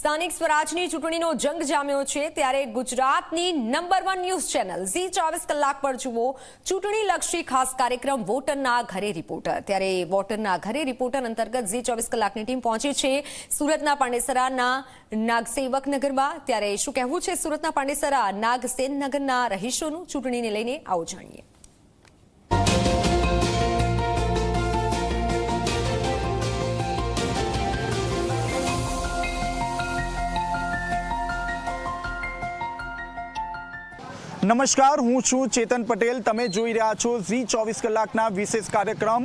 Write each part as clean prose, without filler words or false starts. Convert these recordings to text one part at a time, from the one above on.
સ્થાનિક સ્વરાજની ચૂંટણીનો જંગ જામ્યો છે ત્યારે ગુજરાતની નંબર 1 ન્યૂઝ ચેનલ ઝી 24 કલાક પર જુઓ ચૂંટણીલક્ષી ખાસ કાર્યક્રમ વોટરના ઘરે રિપોર્ટર। ત્યારે વોટરના ઘરે રિપોર્ટર અંતર્ગત ઝી 24 કલાકની ટીમ પહોંચી છે સુરતના પાંડેસરાના નાગસેવક નગરમાં। ત્યારે શું કહેવું છે સુરતના પાંડેસરા નાગસેન નગરના રહીશોનું ચૂંટણીને લઈને આવો જાણીએ। નમસ્કાર, હું છું ચેતન પટેલ। તમે જોઈ રહ્યા છો ઝી 24 કલાકના વિશેષ કાર્યક્રમ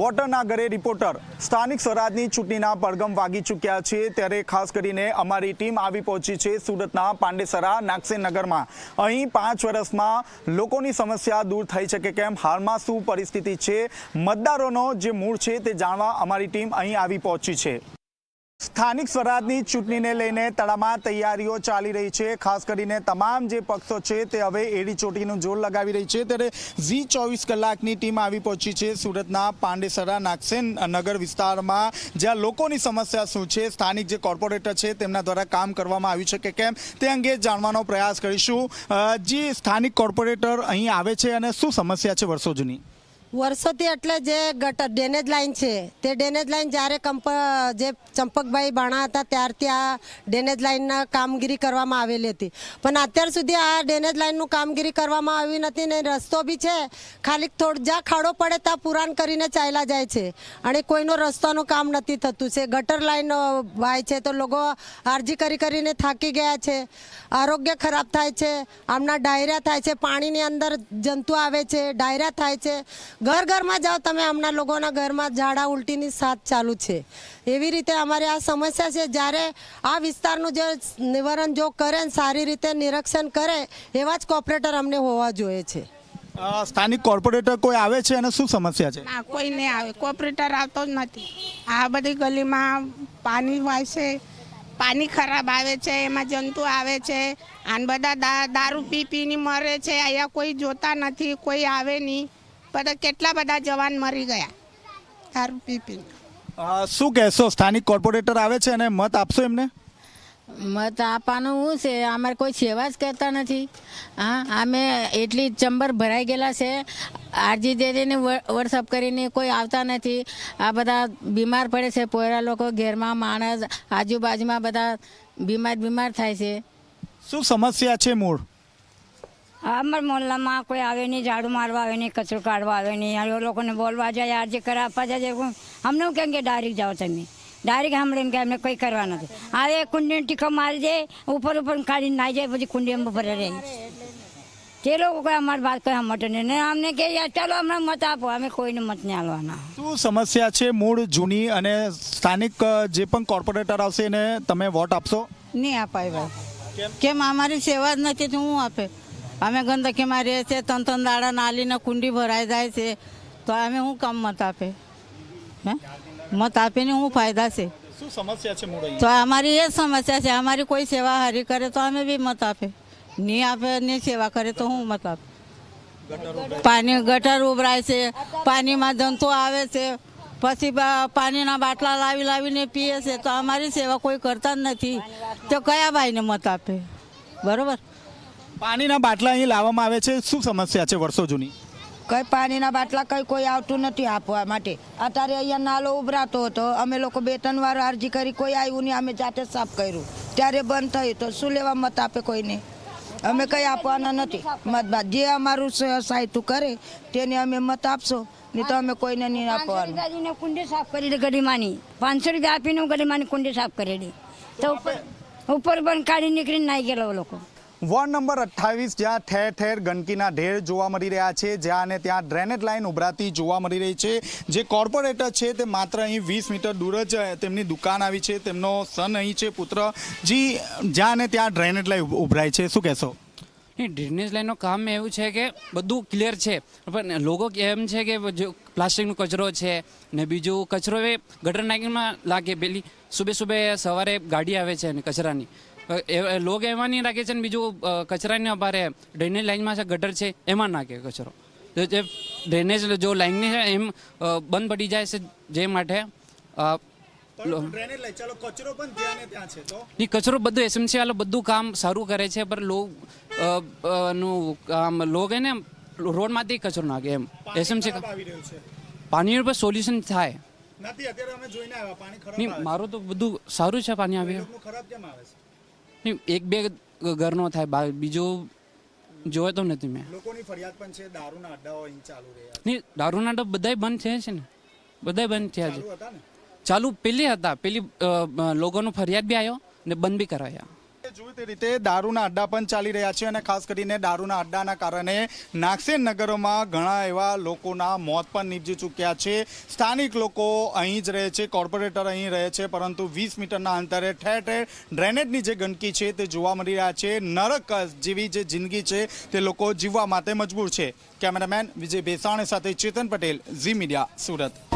વોટરના ઘરે રિપોર્ટર। સ્થાનિક સ્વરાજની ચૂંટણીના પડઘમ વાગી ચૂક્યા છે ત્યારે ખાસ કરીને અમારી ટીમ આવી પહોંચી છે સુરતના પાંડેસરા નાગસેન નગરમાં। અહીં 5 વર્ષમાં લોકોની સમસ્યા દૂર થઈ શકે કેમ, હાલમાં શું પરિસ્થિતિ છે, મતદારોનો જે મૂળ છે તે જાણવા અમારી ટીમ અહીં આવી પહોંચી છે। સ્થાનિક સ્વરાજની ચૂંટણીને લઈને તડામાર તૈયારીઓ ચાલી રહી છે। ખાસ કરીને તમામ જે પક્ષો છે તે હવે એડી ચોટીનું જોર લગાવી રહી છે ત્યારે ઝી 24 કલાકની ટીમ આવી પહોંચી છે સુરતના પાંડેસરા નાગસેન નગર વિસ્તારમાં, જ્યાં લોકોની સમસ્યા શું છે, સ્થાનિક જે કોર્પોરેટર છે તેમના દ્વારા કામ કરવામાં આવ્યું છે કે કેમ તે અંગે જાણવાનો પ્રયાસ કરીશું। જે સ્થાનિક કોર્પોરેટર અહીં આવે છે અને શું સમસ્યા છે વર્ષો જૂની? વર્ષોથી એટલે જે ગટર ડેનેજ લાઈન છે તે ડેનેજ લાઈન જ્યારે જે ચંપકભાઈ બાણા હતા ત્યારથી આ ડેનેજ લાઈનના કામગીરી કરવામાં આવેલી હતી, પણ અત્યાર સુધી આ ડેનેજ લાઈનનું કામગીરી કરવામાં આવી નથી ને રસ્તો બી છે ખાલી જ્યાં ખાડો પડે ત્યાં પુરાણ કરીને ચાલ્યા જાય છે અને કોઈનો રસ્તાનું કામ નથી થતું છે। ગટર લાઈન વાય છે તો લોકો અરજી કરીને થાકી ગયા છે, આરોગ્ય ખરાબ થાય છે, આમના ડાયરિયા થાય છે, પાણીની અંદર જંતુ આવે છે, ડાયરિયા થાય છે। ઘર ઘરમાં જાઓ તમે, હમણાં લોકોના ઘરમાં ઝાડા ઉલટીની સાથ ચાલુ છે। એવી રીતે અમારી આ સમસ્યા છે। જ્યારે આ વિસ્તારનું જે નિવારણ જો કરે ને સારી રીતે નિરીક્ષણ કરે એવા જ કોર્પોરેટર અમને હોવા જોઈએ છે। સ્થાનિક કોર્પોરેટર કોઈ આવે છે અને શું સમસ્યા છે? ના, કોઈ નહીં આવે, કોર્પોરેટર આવતો જ નથી। આ બધી ગલીમાં પાણી વાય છે, પાણી ખરાબ આવે છે, એમાં જંતુ આવે છે અને બધા દારૂ પીને મરે છે। અહીંયા કોઈ જોતા નથી, કોઈ આવે નહીં, બધા કેટલા બધા જવાન મરી ગયા દારૂ પીને। શું કહેશો, સ્થાનિક કોર્પોરેટર આવે છે અને મત આપશો એમને? મત આપવાનું શું છે, અમારે કોઈ સેવા જ કરતા નથી। હા, અમે એટલી ચંબર ભરાઈ ગયેલા છે, આરજી દેને વોટ્સઅપ કરીને કોઈ આવતા નથી। આ બધા બીમાર પડે છે, પોયરા લોકો ઘેરમાં, માણસ આજુબાજુમાં બધા બીમાર થાય છે। શું સમસ્યા છે મૂળ? અમારા મોહલ્લામાં કોઈ આવે નહીં, ઝાડુ મારવા આવે નહીં, કચરો કાઢવા આવે નહીં, લોકોને બોલવા જાય, અરજી કરવા આપવા જાય, અમને એવું કેમ કે ડાયરેક્ટ જાઓ તમે, ડાયરેક્ટ સાંભળે એમ કે અમને કંઈ કરવા નથી। આવે કુંડીને ટીકો મારી દે, ઉપર કાઢીને નાઈ જાય, પછી કુંડી એમ ભરે રહે। તે લોકો કોઈ અમારી વાત કોઈ મટે નહીં, અમને કે ચાલો હમણાં મત આપો, અમે કોઈને મત નહીં આલવાના। શું સમસ્યા છે મૂળ જૂની અને સ્થાનિક જે પણ કોર્પોરેટર આવશે એને તમે વોટ આપશો? નહીં અપાય ભાઈ, કેમ અમારી સેવા જ નથી તો હું આપે? અમે ગંદકીમાં રહીએ છીએ, ત્રણ દાડા નાલીને કુંડી ભરાઈ જાય છે તો અમે શું કામ મત આપે? હે, મત આપીને શું ફાયદા છે? શું સમસ્યા છે મૂળ? તો અમારી એ સમસ્યા છે, અમારી કોઈ સેવા હારી કરે તો અમે બી મત આપે, નહીં આપે નહીં સેવા કરે તો હું મત આપે? પાણી ગટર ઉભરાય છે, પાણીમાં જંતુ આવે છે, પછી પાણીના બાટલા લાવીને પીએ છે, તો અમારી સેવા કોઈ કરતા જ નથી તો કયા ભાઈને મત આપે? બરોબર, પાણીના બાટલા અહીં લાવવામાં આવે છે, શું સમસ્યા છે વર્ષો જૂની? કઈ પાણીના બાટલા કોઈ આવતું નથી આપવા માટે। અત્યારે અહીંયા નાલો ઉભરાતો હતો, અમે લોકો 2-3 વાર અરજી કરી, કોઈ આવ્યું નહીં, અમે જાતે સાફ કર્યું, ત્યારે બંધ થયું, તો શું લેવા મત આપે કોઈને? અમે કંઈ આપવાના નથી મત, જે અમારું સાહિત્ય કરે તેને અમે મત આપશો, નહીં તો અમે કોઈને નહીં આપવાનું। કુંડી સાફ કરી દે ગરીમાની, 500 રૂપિયા આપીને ગરીમાની કુંડી સાફ કરી દે, તો ઉપર બંધ કાઢી નીકળીને નાઈ ગયેલા લોકો। વોર્ડ નંબર 28 જ્યાં ઠેર ઠેર ગંદકીના ઢેર જોવા મળી રહ્યા છે, જ્યાં અને ત્યાં ડ્રેનેજ લાઇન ઉભરાતી જોવા મળી રહી છે। જે કોર્પોરેટર છે તે માત્ર અહીં 20 મીટર દૂર જ તેમની દુકાન આવી છે, તેમનો સન અહીં છે, પુત્ર જી, જ્યાં અને ત્યાં ડ્રેનેજ લાઇન ઉભરાય છે, શું કહેશો? ડ્રેનેજ લાઇનનું કામ એવું છે કે બધું ક્લિયર છે, પણ લોકો એમ છે કે જો પ્લાસ્ટિકનો કચરો છે ને બીજું કચરો એ ગટર નાખીમાં લાગે, પેલી સુબે સવારે ગાડી આવે છે અને કચરાની લોકો એમાં નહીં રાખે છે ને બીજું કચરાને અમારે ડ્રેનેજ લાઇનમાં છે ગટર છે એમાં નાખે કચરો, તો જે ડ્રેનેજ જો લાઇનની છે એમ બંધ પડી જાય છે, જે માટે ડ્રેનેજ લાઈન ચાલો કચરો પણ ત્યાં ને ત્યાં છે તો ની કચરો બધું એસએમસી વાળા બધું કામ સારું કરે છે પણ નું કામ લોગ ને રોડમાંથી કચરો નાખે એમ એસએમસી આવી રહ્યું છે પાણીનું પર સોલ્યુશન થાય નથી અત્યારે અમે જોઈને આવ્યા પાણી ખરાબ નહીં આવે મારું તો બધું સારું છે પાણી આવે છે લોકોનું ખરાબ કેમ આવે છે નહીં એક બે ઘરનો થાય બીજું જોયો તો નથી મેં લોકોની ફરિયાદ પણ છે દારૂના અડ્ડાઓ અહીં ચાલુ રહ્યા નહીં દારૂના તો બધાય બંધ થયા છે ને બધાય બંધ થયા છે ચાલુ હતા ને ચાલુ પેલી લોકોનો ફરિયાદ બી આવ્યો ને બંધ બી કરાયા જોયું તે રીતે દારૂના અડ્ડા પણ ચાલી રહ્યા છે અને ખાસ કરીને દારૂના અડ્ડાના કારણે નાગસેન નગરોમાં ઘણા એવા લોકોના મોત પણ નીપજી ચૂક્યા છે સ્થાનિક લોકો અહીં જ રહે છે કોર્પોરેટર અહીં રહે છે પરંતુ 20 મીટરના અંતરે ઠેર ઠેર ડ્રેનેજની જે ગંદકી છે તે જોવા મળી રહ્યા છે નરક જેવી જે જિંદગી છે તે લોકો જીવવા માટે મજબૂર છે કેમેરામેન વિજય ભેસાણ સાથે ચેતન પટેલ ઝી મીડિયા સુરત.